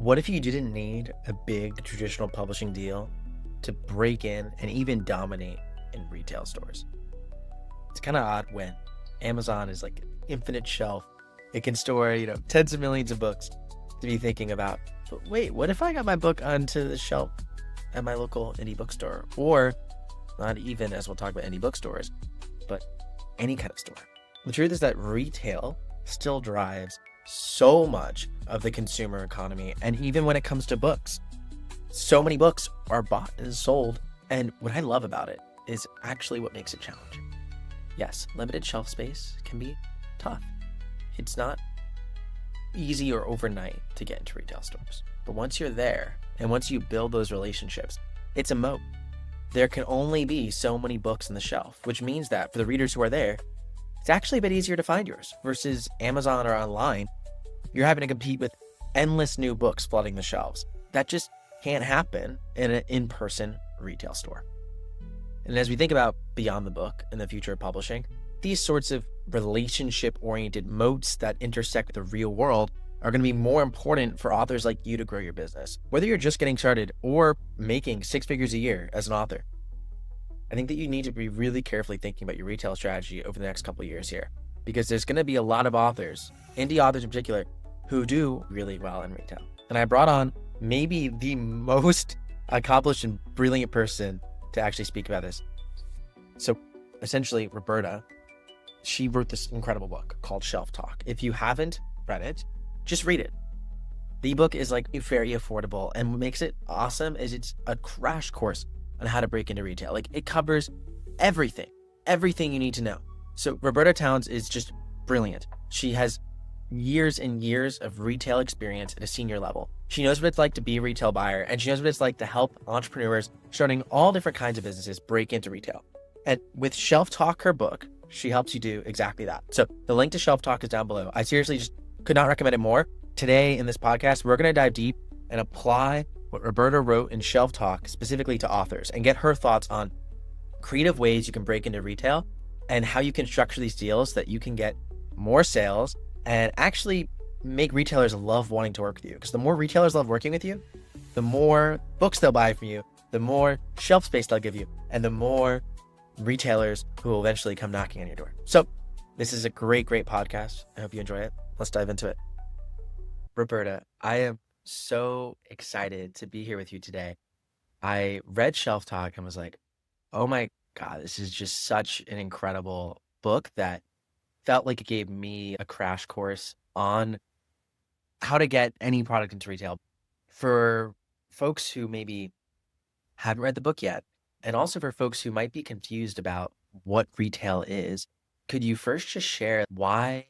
What if you didn't need a big traditional publishing deal to break in and even dominate in retail stores? It's kind of odd when Amazon is like an infinite shelf. It can store, tens of millions of books to be thinking about. But wait, what if I got my book onto the shelf at my local indie bookstore? Or not even, as we'll talk about indie bookstores, but any kind of store. The truth is that retail still drives so much of the consumer economy. And even when it comes to books, so many books are bought and sold. And what I love about it is actually what makes it challenging. Yes, limited shelf space can be tough. It's not easy or overnight to get into retail stores. But once you're there and once you build those relationships, it's a moat. There can only be so many books on the shelf, which means that for the readers who are there, it's actually a bit easier to find yours versus Amazon or online. You're having to compete with endless new books flooding the shelves. That just can't happen in an in-person retail store. And as we think about beyond the book and the future of publishing, these sorts of relationship-oriented moats that intersect with the real world are going to be more important for authors like you to grow your business. Whether you're just getting started or making 6 figures a year as an author, I think that you need to be really carefully thinking about your retail strategy over the next couple of years here, because there's going to be a lot of authors, indie authors in particular, who do really well in retail. And I brought on maybe the most accomplished and brilliant person to actually speak about this. So essentially, Roberta, she wrote this incredible book called Shelf Talk. If you haven't read it, just read it. The ebook is like very affordable, and what makes it awesome is it's a crash course on how to break into retail. Like, it covers everything you need to know. So Roberta Townes is just brilliant. She has years and years of retail experience at a senior level. She knows what it's like to be a retail buyer, and she knows what it's like to help entrepreneurs starting all different kinds of businesses break into retail. And with Shelf Talk, her book, she helps you do exactly that. So the link to Shelf Talk is down below. I seriously just could not recommend it more. Today in this podcast, we're going to dive deep and apply what Roberta wrote in Shelf Talk specifically to authors and get her thoughts on creative ways you can break into retail and how you can structure these deals so that you can get more sales and actually make retailers love wanting to work with you. Because the more retailers love working with you, the more books they'll buy from you, the more shelf space they'll give you, and the more retailers who will eventually come knocking on your door. So this is a great podcast. I hope you enjoy it. Let's dive into it. Roberta, I am so excited to be here with you today. I read Shelf Talk and was like, oh my God, this is just such an incredible book that felt like it gave me a crash course on how to get any product into retail. For folks who maybe haven't read the book yet, and also for folks who might be confused about what retail is, could you first just share why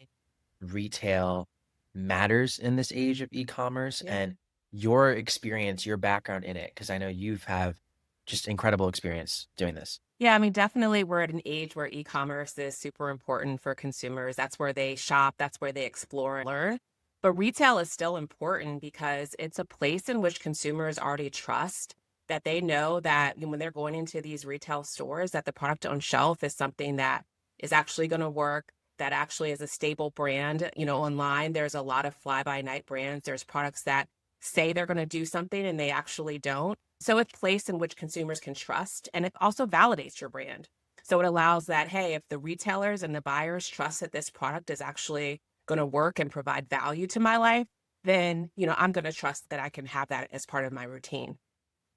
retail matters in this age of e-commerce and your experience, your background in it? Because I know you have just incredible experience doing this. Yeah, I mean, definitely we're at an age where e-commerce is super important for consumers. That's where they shop, that's where they explore and learn. But retail is still important because it's a place in which consumers already trust, that they know that when they're going into these retail stores, that the product on shelf is something that is actually going to work, that actually is a stable brand. Online, there's a lot of fly-by-night brands. There's products that say they're going to do something and they actually don't. So it's a place in which consumers can trust, and it also validates your brand. So it allows that, hey, if the retailers and the buyers trust that this product is actually going to work and provide value to my life, then, I'm going to trust that I can have that as part of my routine.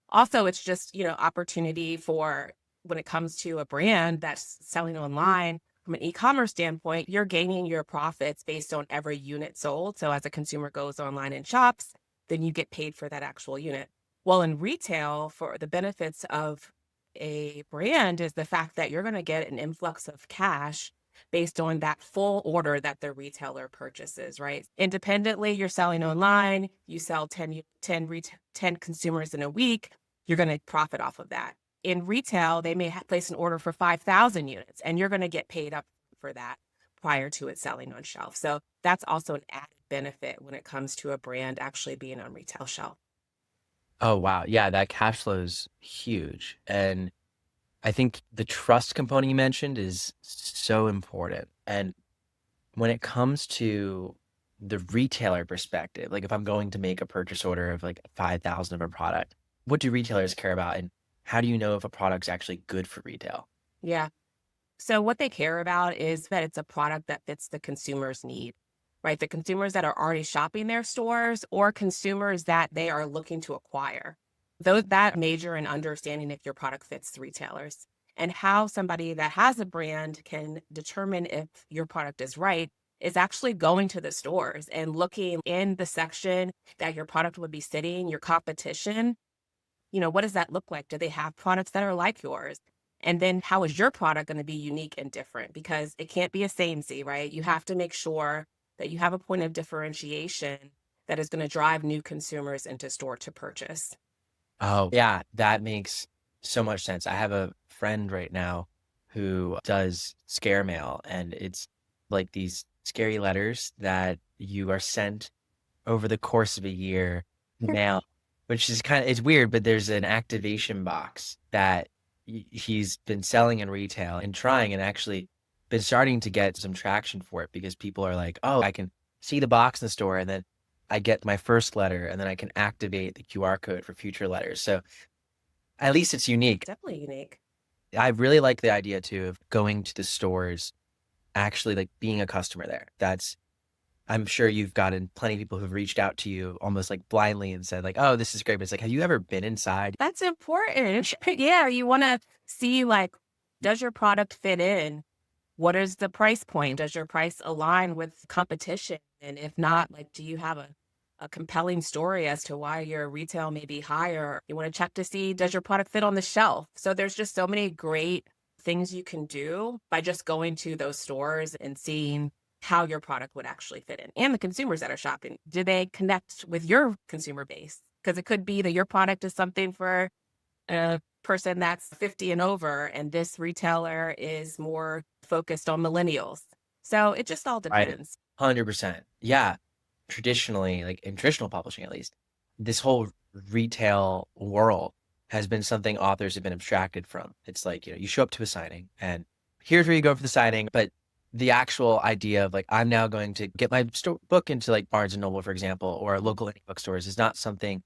Also, it's just, opportunity for when it comes to a brand that's selling online. From an e-commerce standpoint, you're gaining your profits based on every unit sold. So as a consumer goes online and shops, then you get paid for that actual unit. Well, in retail, for the benefits of a brand is the fact that you're going to get an influx of cash based on that full order that the retailer purchases, right? Independently, you're selling online, you sell 10 consumers in a week, you're going to profit off of that. In retail, they may place an order for 5,000 units, and you're going to get paid up for that prior to it selling on shelf. So that's also an added benefit when it comes to a brand actually being on retail shelf. Oh, wow. Yeah, that cash flow is huge. And I think the trust component you mentioned is so important. And when it comes to the retailer perspective, like if I'm going to make a purchase order of like 5,000 of a product, what do retailers care about? And how do you know if a product's actually good for retail? Yeah. So what they care about is that it's a product that fits the consumer's need, right? The consumers that are already shopping their stores or consumers that they are looking to acquire. Those that major in understanding if your product fits retailers and how somebody that has a brand can determine if your product is right is actually going to the stores and looking in the section that your product would be sitting, your competition. What does that look like? Do they have products that are like yours? And then how is your product going to be unique and different? Because it can't be a samey, right? You have to make sure that you have a point of differentiation that is going to drive new consumers into store to purchase. Oh, yeah, that makes so much sense. I have a friend right now who does scare mail, and it's like these scary letters that you are sent over the course of a year in the mail, which is it's weird, but there's an activation box that he's been selling in retail and trying and actually been starting to get some traction for it because people are like, oh, I can see the box in the store and then I get my first letter and then I can activate the QR code for future letters. So at least it's unique. Definitely unique. I really like the idea too of going to the stores, actually like being a customer there. I'm sure you've gotten plenty of people who've reached out to you almost like blindly and said like, oh, this is great. But it's like, have you ever been inside? That's important. Yeah, you want to see like, does your product fit in? What is the price point? Does your price align with competition? And if not, like, do you have a compelling story as to why your retail may be higher? You want to check to see, does your product fit on the shelf? So there's just so many great things you can do by just going to those stores and seeing how your product would actually fit in. And the consumers that are shopping, do they connect with your consumer base? Because it could be that your product is something for a person that's 50 and over, and this retailer is more focused on millennials. So it just all Right. depends. 100%. Yeah. Traditionally, like in traditional publishing at least, this whole retail world has been something authors have been abstracted from. It's like, you show up to a signing and here's where you go for the signing. But the actual idea of like, I'm now going to get my book into like Barnes and Noble, for example, or local indie bookstores is not something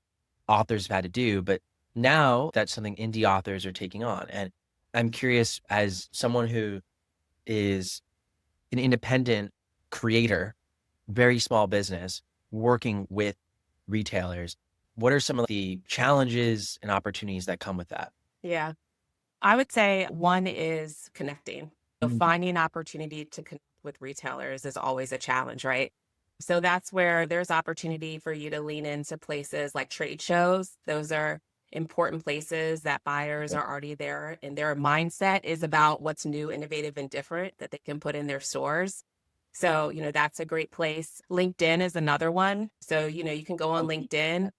authors have had to do. But now that's something indie authors are taking on. And I'm curious, as someone who is an independent creator, very small business, working with retailers, what are some of the challenges and opportunities that come with that? Yeah. I would say one is connecting. So Mm. finding opportunity to connect with retailers is always a challenge, right? So that's where there's opportunity for you to lean into places like trade shows. Those are important places that buyers are already there and their mindset is about what's new, innovative, and different that they can put in their stores. So, that's a great place. LinkedIn is another one. So, you can go on LinkedIn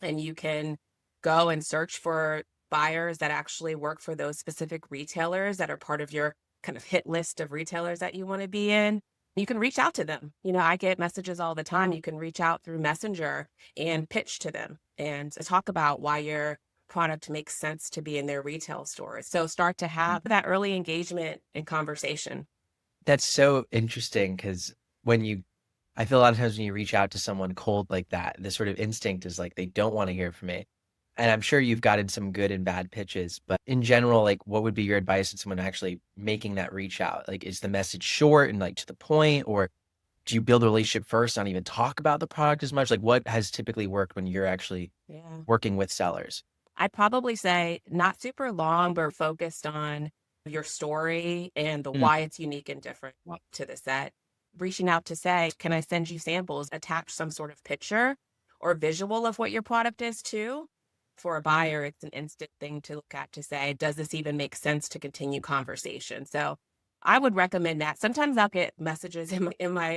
and you can go and search for buyers that actually work for those specific retailers that are part of your kind of hit list of retailers that you want to be in. You can reach out to them. I get messages all the time. You can reach out through Messenger and pitch to them and talk about why your product makes sense to be in their retail stores. So start to have that early engagement and conversation. That's so interesting because I feel a lot of times when you reach out to someone cold like that, the sort of instinct is like they don't want to hear from me. And I'm sure you've gotten some good and bad pitches, but in general, like what would be your advice to someone actually making that reach out? Like, is the message short and like to the point, or do you build a relationship first, not even talk about the product as much? Like, what has typically worked when you're actually Yeah. working with sellers? I'd probably say not super long, but focused on your story and the Mm. why it's unique and different to the set. Reaching out to say, can I send you samples? Attach some sort of picture or visual of what your product is too. For a buyer, it's an instant thing to look at to say, does this even make sense to continue conversation? So I would recommend that. Sometimes I'll get messages in my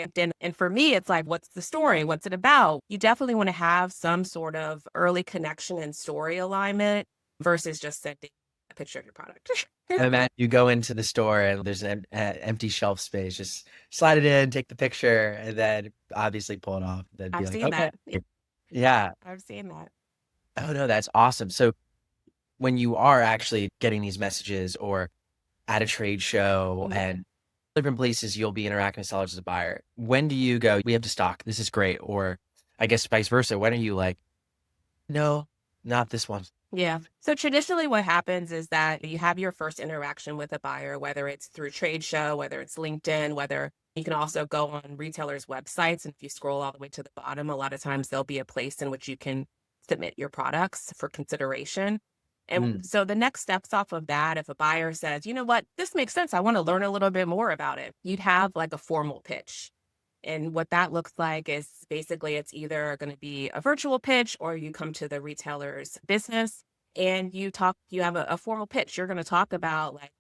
LinkedIn, and for me, it's like, what's the story? What's it about? You definitely want to have some sort of early connection and story alignment versus just sending a picture of your product. And imagine you go into the store and there's an empty shelf space. Just slide it in, take the picture, and then obviously pull it off. Then be I've like, seen okay, that. yeah. I've seen that. Oh no, that's awesome. So when you are actually getting these messages or at a trade show Mhm. and different places you'll be interacting with sellers as a buyer. When do you go, we have to stock, this is great? Or I guess vice versa. When are you like, no, not this one? Yeah. So traditionally, what happens is that you have your first interaction with a buyer, whether it's through trade show, whether it's LinkedIn, whether you can also go on retailers' websites. And if you scroll all the way to the bottom, a lot of times there'll be a place in which you can submit your products for consideration. And Mm, so the next steps off of that, if a buyer says, you know what, this makes sense, I want to learn a little bit more about it, you'd have like a formal pitch. And what that looks like is basically it's either going to be a virtual pitch or you come to the retailer's business and you have a formal pitch. You're going to talk about like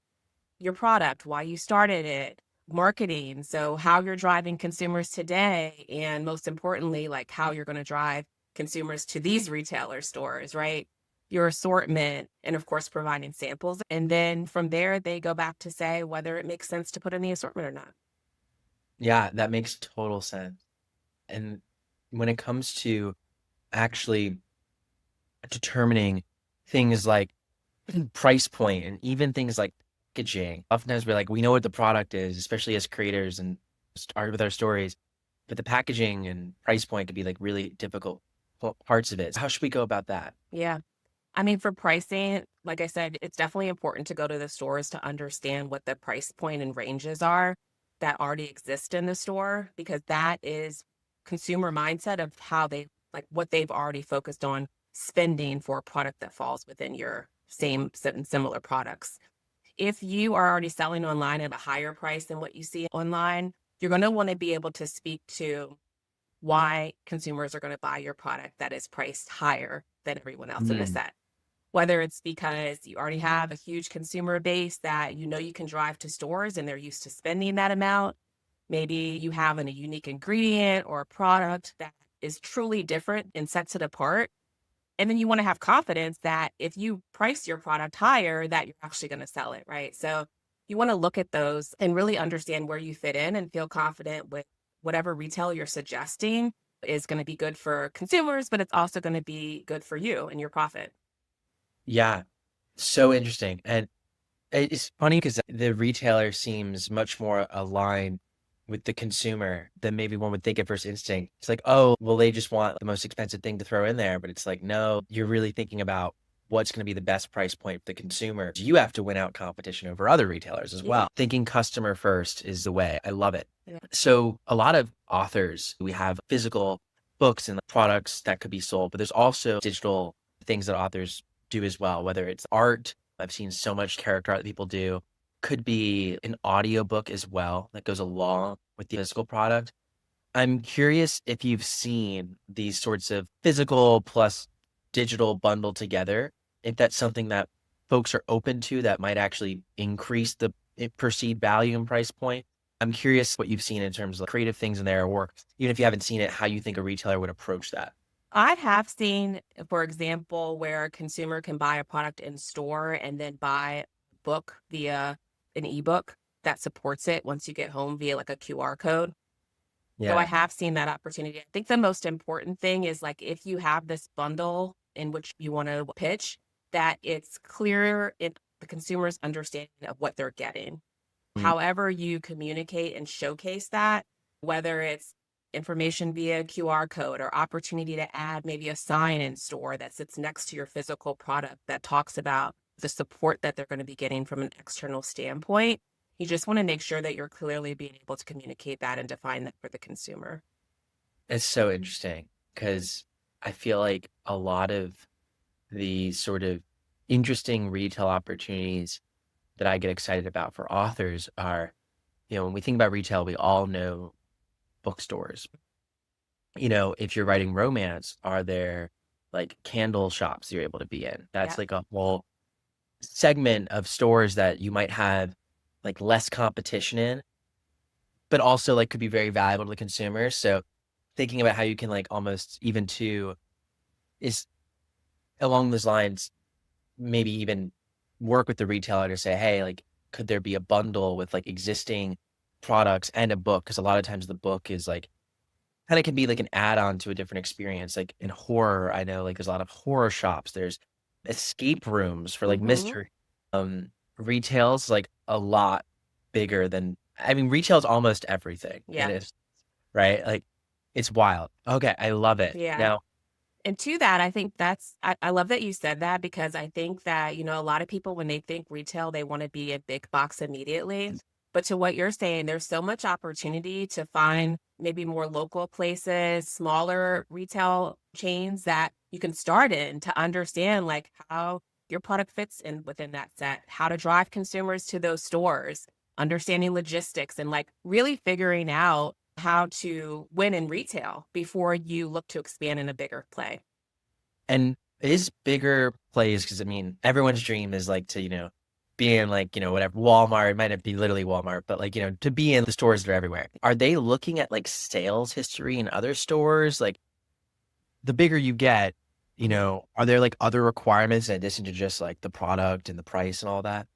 your product, why you started it, marketing, so how you're driving consumers today, and most importantly, like how you're going to drive consumers to these retailer stores, right? Your assortment, and of course, providing samples. And then from there, they go back to say whether it makes sense to put in the assortment or not. yeah, that makes total sense. And when it comes to actually determining things like price point and even things like packaging, oftentimes we're like, we know what the product is, especially as creators and start with our stories, but the packaging and price point could be like really difficult parts of it. How should we go about that? Yeah. I mean, for pricing, like I said, it's definitely important to go to the stores to understand what the price point and ranges are that already exist in the store, because that is consumer mindset of how they like what they've already focused on spending for a product that falls within your similar products. If you are already selling online at a higher price than what you see online, you're going to want to be able to speak to why consumers are going to buy your product that is priced higher than everyone else in the Mm, set. Whether it's because you already have a huge consumer base that you know you can drive to stores and they're used to spending that amount. Maybe you have a unique ingredient or a product that is truly different and sets it apart. And then you want to have confidence that if you price your product higher, that you're actually going to sell it, right? So you want to look at those and really understand where you fit in and feel confident with whatever retail you're suggesting is going to be good for consumers, but it's also going to be good for you and your profit. yeah, so interesting. And it's funny because the retailer seems much more aligned with the consumer than maybe one would think at first instinct. It's like, oh, well, they just want the most expensive thing to throw in there. But it's like, no, you're really thinking about what's going to be the best price point for the consumer. You have to win out competition over other retailers as Yeah. well. Thinking customer first is the way. I love it. Yeah. So a lot of authors, we have physical books and products that could be sold, but there's also digital things that authors do as well, whether it's art. I've seen so much character art that people do. Could be an audiobook as well that goes along with the physical product. I'm curious if you've seen these sorts of physical plus digital bundled together, if that's something that folks are open to that might actually increase the perceived value and price point. I'm curious what you've seen in terms of creative things in there, or even if you haven't seen it, how you think a retailer would approach that. I have seen, for example, where a consumer can buy a product in store and then buy a book via an ebook that supports it once you get home via like a QR code. So I Yeah. have seen that opportunity. I think the most important thing is like if you have this bundle in which you want to pitch, that it's clear in the consumer's understanding of what they're getting. Mm, However you communicate and showcase that, whether it's information via QR code or opportunity to add maybe a sign in store that sits next to your physical product that talks about the support that they're going to be getting from an external standpoint. You just want to make sure that you're clearly being able to communicate that and define that for the consumer. it's so interesting because I feel like a lot of the sort of interesting retail opportunities that I get excited about for authors are, when we think about retail, we all know bookstores. If you're writing romance, are there like candle shops you're able to be in? Yeah. That's like a whole segment of stores that you might have like less competition in, but also like could be very valuable to the consumer. So thinking about how you can like almost even to is along those lines, maybe even work with the retailer to say, hey, like, could there be a bundle with like existing products and a book? Because a lot of times the book is like kind of can be like an add-on to a different experience. Like in horror, I know like there's a lot of horror shops. There's escape rooms for like Hmm. mystery. Retail's like a lot bigger than I mean, retail is almost everything. It Yeah. is, right? Like, it's wild. Okay, I love it. Yeah. Now, And to that, I think I love that you said that because I think that, a lot of people, when they think retail, they want to be a big box immediately. But to what you're saying, there's so much opportunity to find maybe more local places, smaller retail chains that you can start in to understand like how your product fits in within that set, how to drive consumers to those stores, understanding logistics and like really figuring out how to win in retail before you look to expand in a bigger play. and it is bigger plays because I mean, everyone's dream is like to, be in like, whatever Walmart. It might not be literally Walmart, but like, to be in the stores that are everywhere. Are they looking at like sales history in other stores? Like the bigger you get, are there like other requirements in addition to just like the product and the price and all that?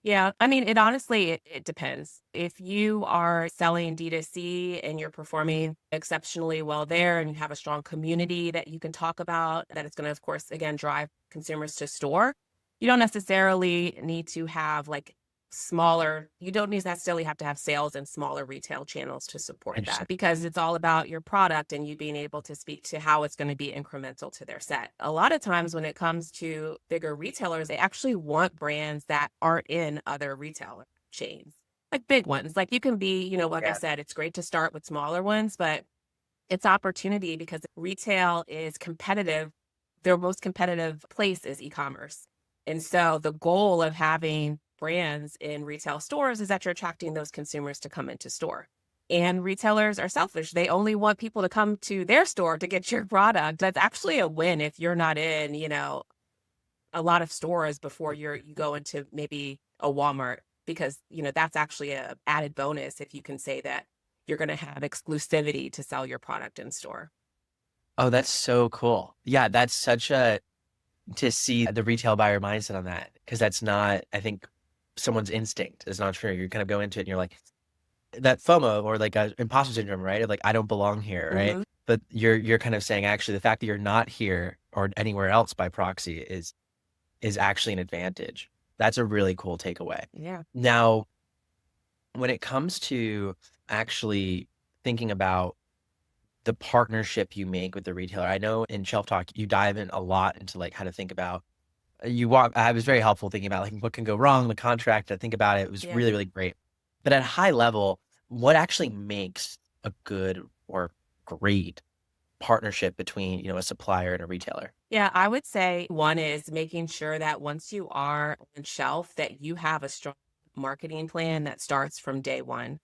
Yeah, I mean, it honestly, it depends. If you are selling D2C and you're performing exceptionally well there and you have a strong community that you can talk about, that it's going to, of course, again, drive consumers to store, you don't necessarily need to have like you don't necessarily have to have sales in smaller retail channels to support Interesting. that because it's all about your product and you being able to speak to how it's going to be incremental to their set. A lot of times when it comes to bigger retailers, they actually want brands that aren't in other retail chains, like big ones. Like you can be, like I Yeah. said, it's great to start with smaller ones, but it's opportunity because retail is competitive. Their most competitive place is e-commerce. And so the goal of having brands in retail stores is that you're attracting those consumers to come into store. And retailers are selfish. They only want people to come to their store to get your product. That's actually a win if you're not in, a lot of stores before you go into maybe a Walmart because, that's actually a added bonus if you can say that you're going to have exclusivity to sell your product in store. Oh, that's so cool. Yeah, that's such a to see the retail buyer mindset on that because that's not, I think, someone's instinct as an entrepreneur. You kind of go into it and you're like that FOMO or like a imposter syndrome, right? Of like I don't belong here, right? Hmm. But you're kind of saying actually the fact that you're not here or anywhere else by proxy is actually an advantage. That's a really cool takeaway. Yeah. Now, when it comes to actually thinking about the partnership you make with the retailer, I know in Shelf Talk you dive in a lot into like how to think about I was very helpful thinking about like what can go wrong, the contract. I think about it. It was Yeah. really, really great. But at a high level, what actually makes a good or great partnership between, a supplier and a retailer? Yeah, I would say one is making sure that once you are on shelf, that you have a strong marketing plan that starts from day one.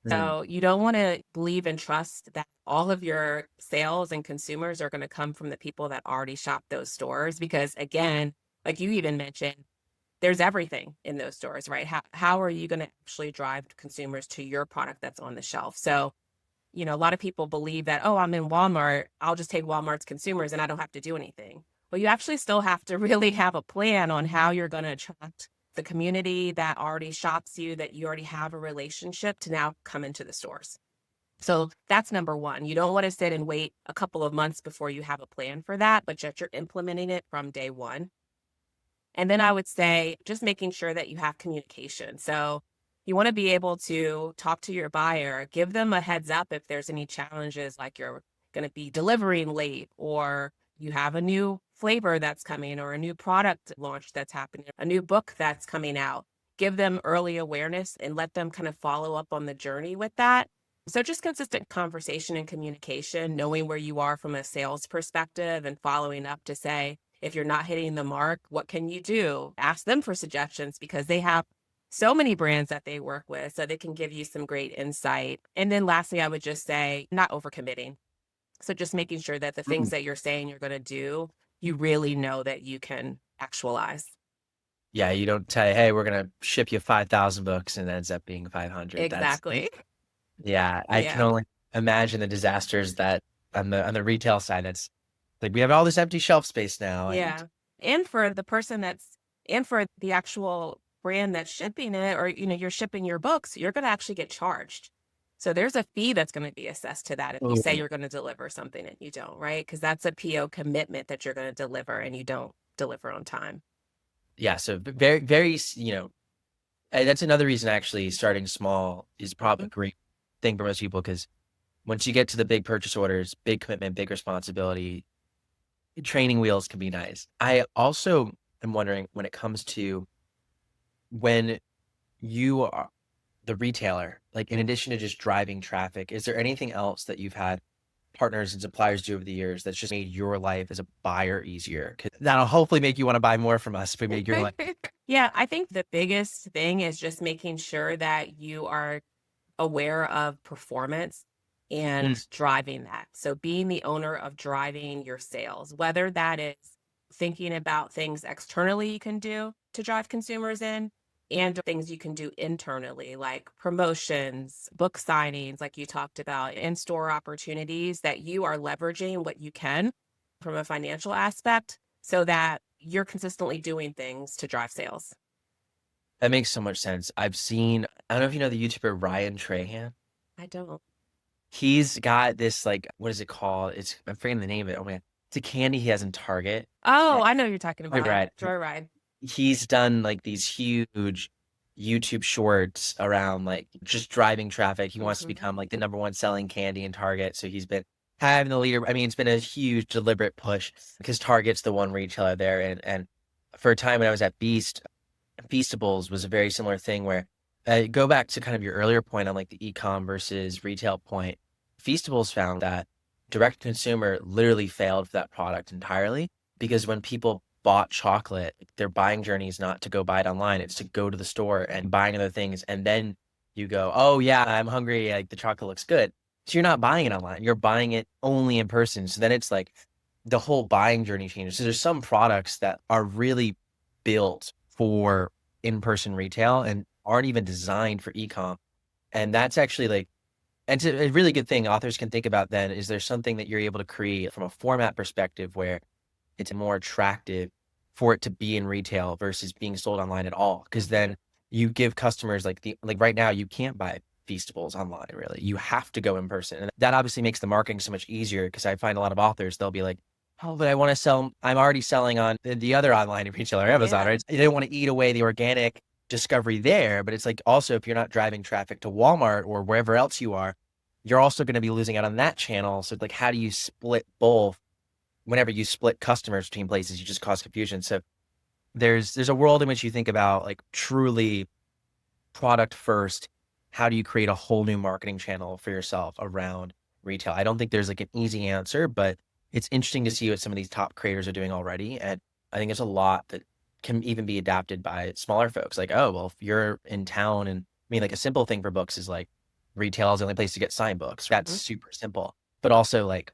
Mm, So you don't want to believe and trust that all of your sales and consumers are going to come from the people that already shop those stores. Because again, like you even mentioned, there's everything in those stores, right? How are you going to actually drive consumers to your product that's on the shelf? So, a lot of people believe that, oh, I'm in Walmart, I'll just take Walmart's consumers and I don't have to do anything. Well, you actually still have to really have a plan on how you're going to attract the community that already shops you, that you already have a relationship to now come into the stores. So that's number one. You don't want to sit and wait a couple of months before you have a plan for that, but that you're implementing it from day one. And then I would say just making sure that you have communication. So you want to be able to talk to your buyer, give them a heads up if there's any challenges, like you're going to be delivering late, or you have a new flavor that's coming, or a new product launch that's happening, a new book that's coming out. Give them early awareness and let them kind of follow up on the journey with that. So just consistent conversation and communication, knowing where you are from a sales perspective and following up to say, if you're not hitting the mark, what can you do? Ask them for suggestions because they have so many brands that they work with, so they can give you some great insight. And then lastly, I would just say not overcommitting. So just making sure that the things mm. that you're saying you're going to do, you really know that you can actualize. Yeah, you don't tell, hey, we're gonna ship you 5,000 books and it ends up being 500. Exactly. Yeah, I can Yeah. only imagine the disasters that on the retail side. That's like we have all this empty shelf space now, and Yeah. And for the person and for the actual brand that's shipping it, or, you're shipping your books, you're going to actually get charged. So there's a fee that's going to be assessed to that if you say oh, you're going to deliver something and you don't, right? Because that's a PO commitment that you're going to deliver and you don't deliver on time. yeah, so very, very, And that's another reason actually starting small is probably a Mhm. great thing for most people because once you get to the big purchase orders, big commitment, big responsibility, training wheels can be nice. I also am wondering when it comes to when you are the retailer, like in addition to just driving traffic, is there anything else that you've had partners and suppliers do over the years that's just made your life as a buyer easier? 'Cause that'll hopefully make you want to buy more from us if we make your life. Yeah, I think the biggest thing is just making sure that you are aware of performance Mm, and driving that. So being the owner of driving your sales, whether that is thinking about things externally you can do to drive consumers in and things you can do internally, like promotions, book signings, like you talked about, in-store opportunities that you are leveraging what you can from a financial aspect so that you're consistently doing things to drive sales. that makes so much sense. I don't know if you know the YouTuber Ryan Trahan. I don't. He's got this like, what is it called? I'm forgetting the name of it. Oh man, it's a candy he has in Target. Oh, Yeah. I know who you're talking Oh, about. Yeah, right. Joyride. He's done like these huge YouTube shorts around like just driving traffic. He wants to Mhm. become like the number one selling candy in Target. So he's been having the leader. I mean, it's been a huge deliberate push because Target's the one retailer there. And for a time when I was at Feastables was a very similar thing where go back to kind of your earlier point on like the e-com versus retail point. Feastables found that direct consumer literally failed for that product entirely because when people bought chocolate, their buying journey is not to go buy it online, it's to go to the store and buying other things. And then you go, oh yeah, I'm hungry, like the chocolate looks good. So you're not buying it online, you're buying it only in person. So then it's like the whole buying journey changes. So there's some products that are really built for in-person retail and aren't even designed for e-com. And that's actually like, and it's a really good thing authors can think about then is there something that you're able to create from a format perspective where it's more attractive for it to be in retail versus being sold online at all. Because then you give customers like right now you can't buy Feastables online really. You have to go in person. And that obviously makes the marketing so much easier because I find a lot of authors, they'll be like, oh, but I want to sell, I'm already selling on the other online retailer, Amazon, Yeah. right? They don't want to eat away the organic discovery there. But it's like also if you're not driving traffic to Walmart or wherever else you are, you're also going to be losing out on that channel. So like how do you split both? Whenever you split customers between places, you just cause confusion. So there's a world in which you think about like truly product first. How do you create a whole new marketing channel for yourself around retail? I don't think there's like an easy answer, but it's interesting to see what some of these top creators are doing already. And I think there's a lot that can even be adapted by smaller folks. Like, oh, well, if you're in town and I mean, like a simple thing for books is like retail is the only place to get signed books. That's Mhm. super simple, but also like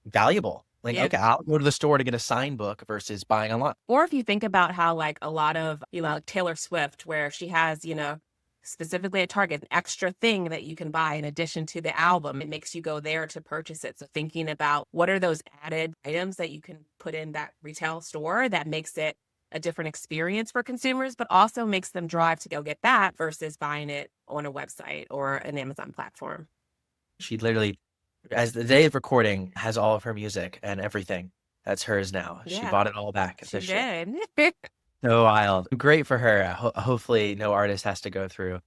valuable. Like, Yeah. okay, I'll go to the store to get a signed book versus buying online. Or if you think about how, like, a lot of, like Taylor Swift, where she has, specifically at Target, an extra thing that you can buy in addition to the album, it makes you go there to purchase it. So thinking about what are those added items that you can put in that retail store that makes it a different experience for consumers, but also makes them drive to go get that versus buying it on a website or an Amazon platform. She literally, as the day of recording, has all of her music and everything. That's hers now. She Yeah, bought it all back she officially. did. So wild. Great for her. Hopefully, no artist has to go through.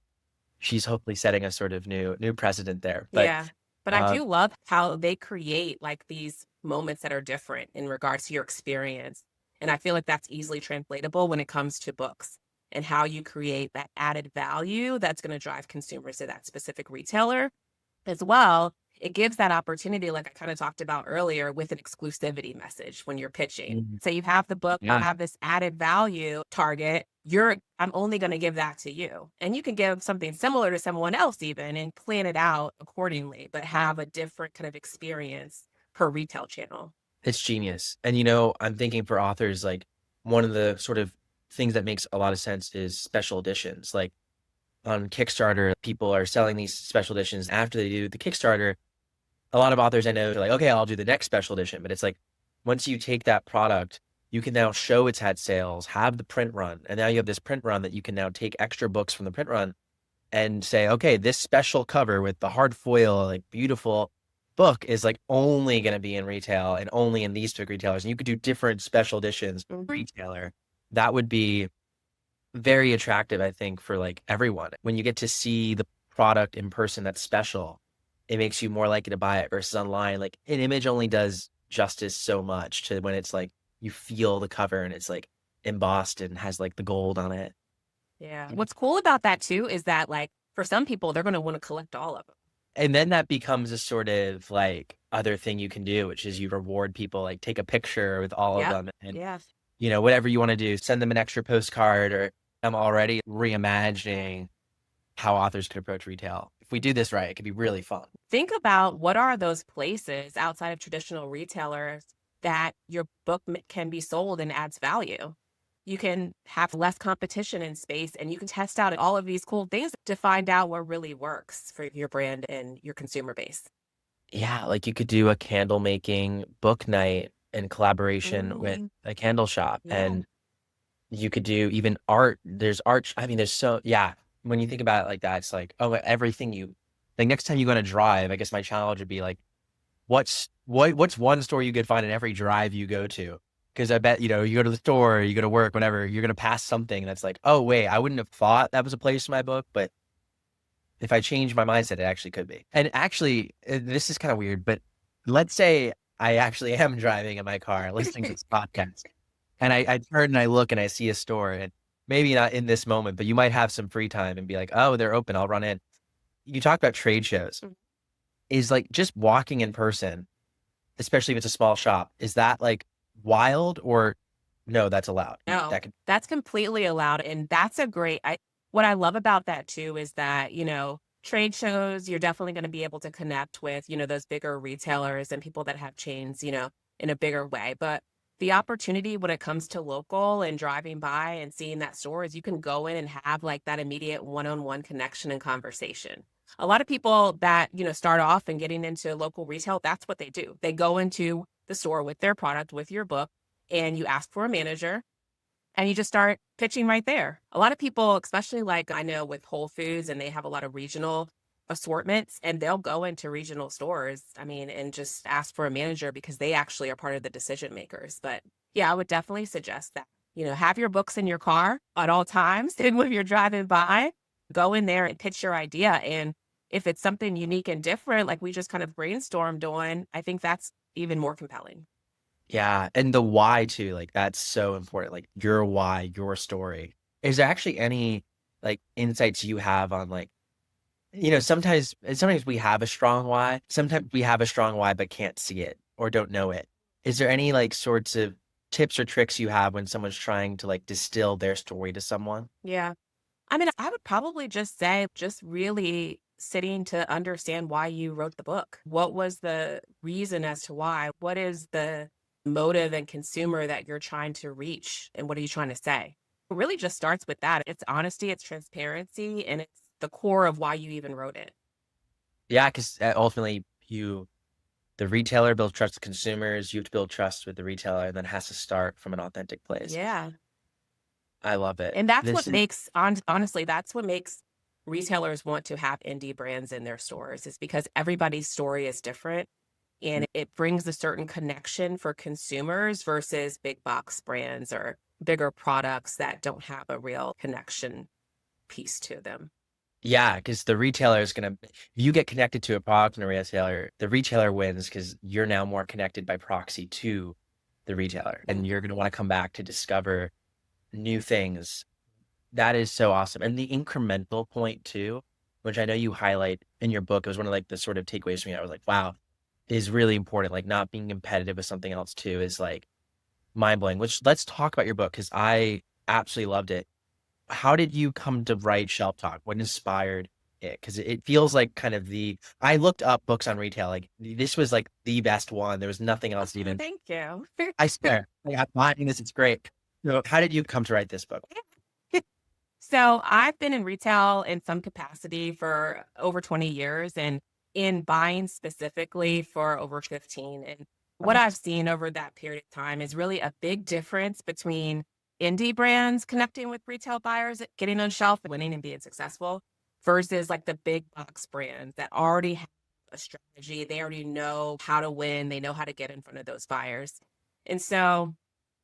She's hopefully setting a sort of new precedent there. But Yeah. But I uh, do love how they create like these moments that are different in regards to your experience. And I feel like that's easily translatable when it comes to books and how you create that added value that's going to drive consumers to that specific retailer as well. It gives that opportunity, like I kind of talked about earlier, with an exclusivity message when you're pitching. mm, So you have the book, you yeah, have this added value target. I'm only going to give that to you. And you can give something similar to someone else even and plan it out accordingly, but have a different kind of experience per retail channel. it's genius. And I'm thinking for authors, like one of the sort of things that makes a lot of sense is special editions. Like on Kickstarter, people are selling these special editions after they do the Kickstarter. A lot of authors I know are like, okay, I'll do the next special edition. But it's like, once you take that product, you can now show it's had sales, have the print run. And now you have this print run that you can now take extra books from the print run and say, okay, this special cover with the hard foil, like beautiful book is like only going to be in retail and only in these big retailers. And you could do different special editions Mhm. retailer. That would be very attractive, I think, for like everyone. When you get to see the product in person that's special, it makes you more likely to buy it versus online. Like an image only does justice so much to when it's like you feel the cover and it's like embossed and has like the gold on it. Yeah. What's cool about that too is that like for some people, they're going to want to collect all of them. And then that becomes a sort of like other thing you can do, which is you reward people, like take a picture with all of Yep. them and, Yeah. whatever you want to do, send them an extra postcard. Or I'm already reimagining how authors could approach retail. If we do this right, it could be really fun. Think about what are those places outside of traditional retailers that your book can be sold and adds value. You can have less competition in space and you can test out all of these cool things to find out what really works for your brand and your consumer base. Yeah, like you could do a candle making book night in collaboration with Mhm. a candle shop. Yeah. And you could do even art. There's art. I mean, there's so, yeah. When you think about it like that, it's like, oh, everything you, like next time you go on a drive, I guess my challenge would be like, what's one store you could find in every drive you go to? Because I bet, you go to the store, you go to work, whatever, you're going to pass something that's like, oh, wait, I wouldn't have thought that was a place in my book, but if I change my mindset, it actually could be. And actually, this is kind of weird, but let's say I actually am driving in my car listening to this podcast and I turn and I look and I see a store and maybe not in this moment, but you might have some free time and be like, oh, they're open. I'll run in. You talk about trade shows. Mm. Is like just walking in person, especially if it's a small shop, is that like wild or no, that's allowed? No, That could, that's completely allowed. And that's a great, what I love about that too is that, trade shows, you're definitely going to be able to connect with, those bigger retailers and people that have chains, in a bigger way. But the opportunity when it comes to local and driving by and seeing that store is you can go in and have like that immediate one-on-one connection and conversation. A lot of people that, start off and getting into local retail, that's what they do. They go into the store with their product, with your book, and you ask for a manager and you just start pitching right there. A lot of people, especially like I know with Whole Foods, and they have a lot of regional assortments, and they'll go into regional stores, I mean, and just ask for a manager because they actually are part of the decision makers. But yeah, I would definitely suggest that, have your books in your car at all times. And when you're driving by, go in there and pitch your idea. And if it's something unique and different, like we just kind of brainstormed on, I think that's even more compelling. yeah. And the why too, like that's so important. Like your why, your story. Is there actually any like insights you have on like, sometimes we have a strong why. Sometimes we have a strong why, but can't see it or don't know it. Is there any like sorts of tips or tricks you have when someone's trying to like distill their story to someone? Yeah. I mean, I would probably just say, just really sitting to understand why you wrote the book. What was the reason as to why? What is the motive and consumer that you're trying to reach? And what are you trying to say? It really just starts with that. It's honesty, it's transparency, and it's the core of why you even wrote it. Yeah, because ultimately the retailer builds trust with consumers. You have to build trust with the retailer, and then it has to start from an authentic place. Yeah. I love it. And that's what This is makes, honestly, that's what makes retailers want to have indie brands in their stores, is because everybody's story is different and it brings a certain connection for consumers versus big box brands or bigger products that don't have a real connection piece to them. Yeah, because the retailer is gonna if you get connected to a product and a retailer, the retailer wins because you're now more connected by proxy to the retailer, and you're gonna want to come back to discover new things. That is so awesome. And the incremental point too, which I know you highlight in your book, it was one of like the sort of takeaways for me. I was like, wow, is really important. Like not being competitive with something else too is like mind blowing. Which let's talk about your book because I absolutely loved it. How did you come to write Shelf Talk? What inspired it? Because it feels like kind of I looked up books on retail. Like this was like the best one. There was nothing else even. Thank you. I swear. Like, I'm buying this. It's great. So how did you come to write this book? So I've been in retail in some capacity for over 20 years and in buying specifically for over 15. And what I've seen over that period of time is really a big difference between indie brands connecting with retail buyers, getting on shelf, winning and being successful versus like the big box brands that already have a strategy. They already know how to win. They know how to get in front of those buyers. And so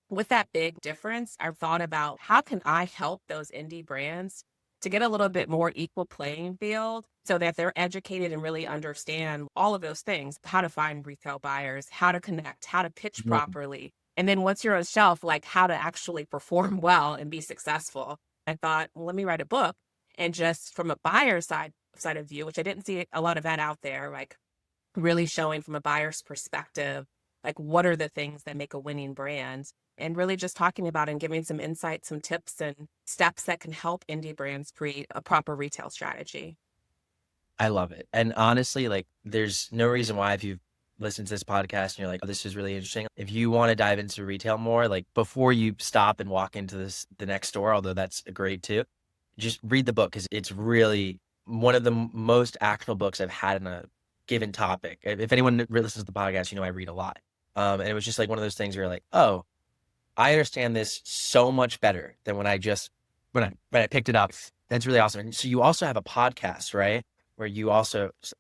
with that big difference, I've thought about how can I help those indie brands to get a little bit more equal playing field so that they're educated and really understand all of those things, how to find retail buyers, how to connect, how to pitch Mhm. properly. And then once you're on shelf, like how to actually perform well and be successful. I thought, well, let me write a book. And just from a buyer side of view, which I didn't see a lot of that out there, like really showing from a buyer's perspective, like what are the things that make a winning brand, and really just talking about and giving some insights, some tips and steps that can help indie brands create a proper retail strategy. I love it. And honestly, like, there's no reason why if you've listened to this podcast and you're like, oh, this is really interesting. If you want to dive into retail more, like before you stop and walk into the next store, although that's great too, just read the book because it's really one of the most actionable books I've had in a given topic. If anyone listens to the podcast, I read a lot. And it was just like one of those things where you're like, oh, I understand this so much better than when I picked it up. That's really awesome. And so you also have a podcast, right? Where you also love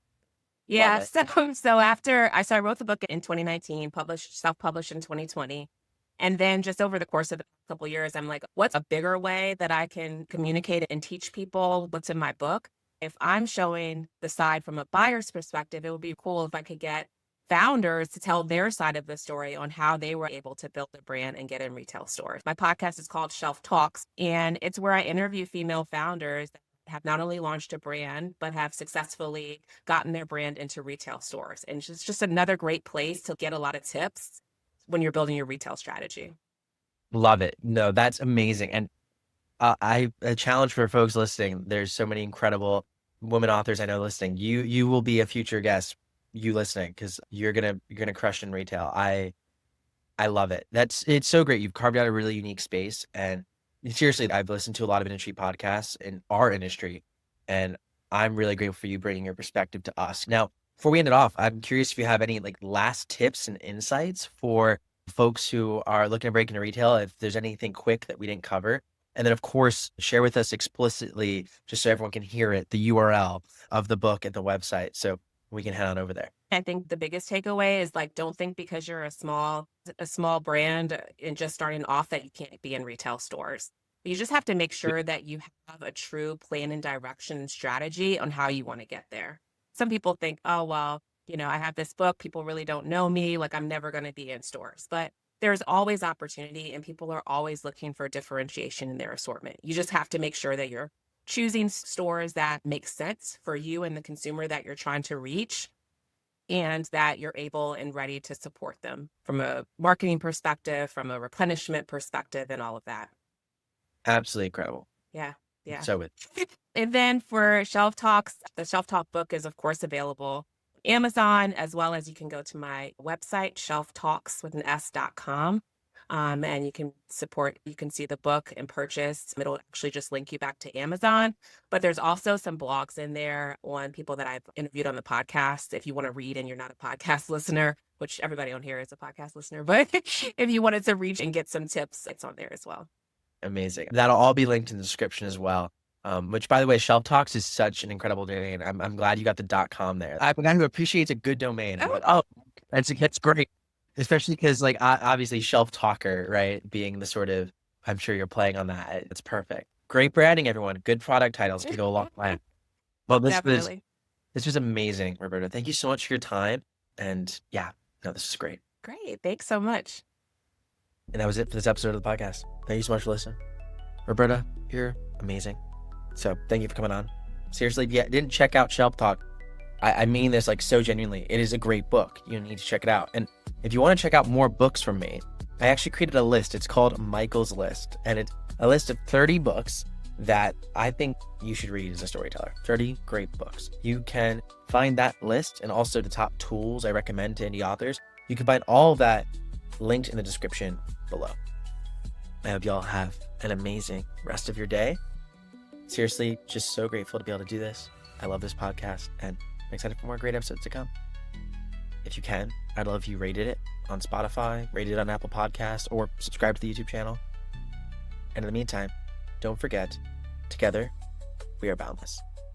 Yeah. it. So I wrote the book in 2019, self-published in 2020. And then just over the course of the couple of years, I'm like, what's a bigger way that I can communicate and teach people what's in my book? If I'm showing the side from a buyer's perspective, it would be cool if I could get founders to tell their side of the story on how they were able to build a brand and get in retail stores. My podcast is called Shelf Talks, and it's where I interview female founders that have not only launched a brand, but have successfully gotten their brand into retail stores. And it's just another great place to get a lot of tips when you're building your retail strategy. Love it. No, that's amazing. And a challenge for folks listening. There's so many incredible women authors I know listening. You will be a future guest. You listening because you're gonna crush in retail. I love it. It's so great. You've carved out a really unique space. And seriously, I've listened to a lot of industry podcasts in our industry, and I'm really grateful for you bringing your perspective to us. Now, before we end it off, I'm curious if you have any like last tips and insights for folks who are looking to break into retail, if there's anything quick that we didn't cover. And then, of course, share with us explicitly, just so everyone can hear it, the URL of the book and the website. So we can head on over there. I think the biggest takeaway is like, don't think because you're a small brand and just starting off that you can't be in retail stores. You just have to make sure that you have a true plan and direction and strategy on how you want to get there. Some people think, oh, well, I have this book. People really don't know me. Like I'm never going to be in stores, but there's always opportunity and people are always looking for differentiation in their assortment. You just have to make sure that you're choosing stores that make sense for you and the consumer that you're trying to reach, and that you're able and ready to support them from a marketing perspective, from a replenishment perspective, and all of that. Absolutely incredible. Yeah. Yeah. So it. And then for Shelf Talks, the Shelf Talk book is, of course, available on Amazon, as well as you can go to my website, shelftalks.com. And you can see the book and purchase. It'll actually just link you back to Amazon. But there's also some blogs in there on people that I've interviewed on the podcast. If you want to read and you're not a podcast listener, which everybody on here is a podcast listener, but if you wanted to reach and get some tips, it's on there as well. Amazing. That'll all be linked in the description as well. Which, by the way, Shelf Talks is such an incredible domain. I'm glad you got the .com there. I'm a guy who appreciates a good domain. Oh. It's great. Especially because, like, obviously, Shelf Talker, right? Being the sort of, I'm sure you're playing on that. It's perfect. Great branding, everyone. Good product titles can go a long way. Well, this was amazing, Roberta. Thank you so much for your time. And yeah, no, this is great. Great. Thanks so much. And that was it for this episode of the podcast. Thank you so much for listening. Roberta, you're amazing. So thank you for coming on. Seriously, yeah, didn't check out Shelf Talk. I mean this like so genuinely. It is a great book. You need to check it out. And if you want to check out more books from me, I actually created a list. It's called Michael's List. And it's a list of 30 books that I think you should read as a storyteller. 30 great books. You can find that list and also the top tools I recommend to indie authors. You can find all of that linked in the description below. I hope y'all have an amazing rest of your day. Seriously, just so grateful to be able to do this. I love this podcast and I'm excited for more great episodes to come. If you can, I'd love if you rated it on Spotify, rated it on Apple Podcasts, or subscribe to the YouTube channel. And in the meantime, don't forget, together, we are boundless.